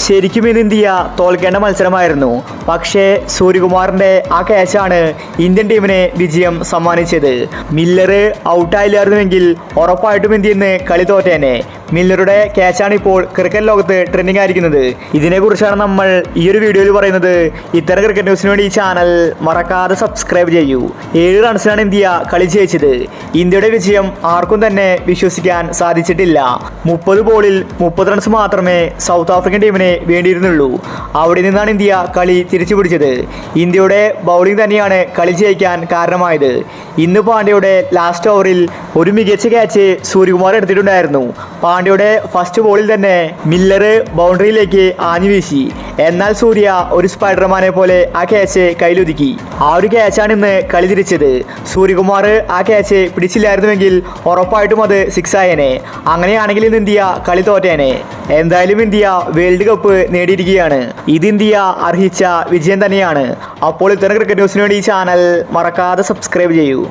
ശരിക്കും ഇത് ഇന്ത്യ തോൽക്കേണ്ട മത്സരമായിരുന്നു. പക്ഷേ സൂര്യകുമാറിന്റെ ആ ക്യാച്ചാണ് ഇന്ത്യൻ ടീമിന് വിജയം സമ്മാനിച്ചത്. മില്ലർ ഔട്ടായില്ലായിരുന്നുവെങ്കിൽ ഉറപ്പായിട്ടും ഇന്ത്യ ഇന്ന് കളി തോറ്റേനെ. മില്ലറുടെ ക്യാച്ചാണ് ഇപ്പോൾ ക്രിക്കറ്റ് ലോകത്ത് ട്രെൻഡിങ് ആയിരിക്കുന്നത്. ഇതിനെക്കുറിച്ചാണ് നമ്മൾ ഈ ഒരു വീഡിയോയിൽ പറയുന്നത്. ഇത്തരം ക്രിക്കറ്റ് ന്യൂസിന് വേണ്ടി ഈ ചാനൽ മറക്കാതെ സബ്സ്ക്രൈബ് ചെയ്യൂ. 7 റൺസിനാണ് ഇന്ത്യ കളി ജയിച്ചത്. ഇന്ത്യയുടെ വിജയം ആർക്കും തന്നെ വിശ്വസിക്കാൻ സാധിച്ചിട്ടില്ല. 30 ബോളിൽ 30 റൺസ് മാത്രമേ സൗത്ത് ആഫ്രിക്കൻ ടീമിന് വേണ്ടിയിരുന്നുള്ളൂ. അവിടെ നിന്നാണ് ഇന്ത്യ കളി തിരിച്ചു പിടിച്ചത്. ഇന്ത്യയുടെ ബൗളിംഗ് തന്നെയാണ് കളി ജയിക്കാൻ കാരണമായത്. ഇന്ന് പാണ്ഡ്യയുടെ ലാസ്റ്റ് ഓവറിൽ ഒരു മികച്ച ക്യാച്ച് സൂര്യകുമാർ എടുത്തിട്ടുണ്ടായിരുന്നു. പാണ്ഡ്യയുടെ ഫസ്റ്റ് ബോളിൽ തന്നെ മില്ലർ ബൗണ്ടറിയിലേക്ക് ആഞ്ഞു വീശി. എന്നാൽ സൂര്യ ഒരു സ്പൈഡർമാനെ പോലെ ആ ക്യാച്ച് കയ്യിലൊതുക്കി. ആ ഒരു ക്യാച്ചാണ് ഇന്ന് കളി തിരിച്ചത്. സൂര്യകുമാർ ആ ക്യാച്ച് പിടിച്ചില്ലായിരുന്നുവെങ്കിൽ ഉറപ്പായിട്ടും അത് 6 ആയേനെ. അങ്ങനെയാണെങ്കിൽ ഇന്ന് ഇന്ത്യ കളി തോറ്റേനെ. എന്തായാലും ഇന്ത്യ വേൾഡ് കപ്പ് നേടിയിരിക്കുകയാണ്. ഇത് ഇന്ത്യ അർഹിച്ച വിജയം തന്നെയാണ്. അപ്പോൾ ഇത്തരം ക്രിക്കറ്റ് ന്യൂസിന് വേണ്ടി ഈ ചാനൽ മറക്കാതെ സബ്സ്ക്രൈബ് ചെയ്യൂ.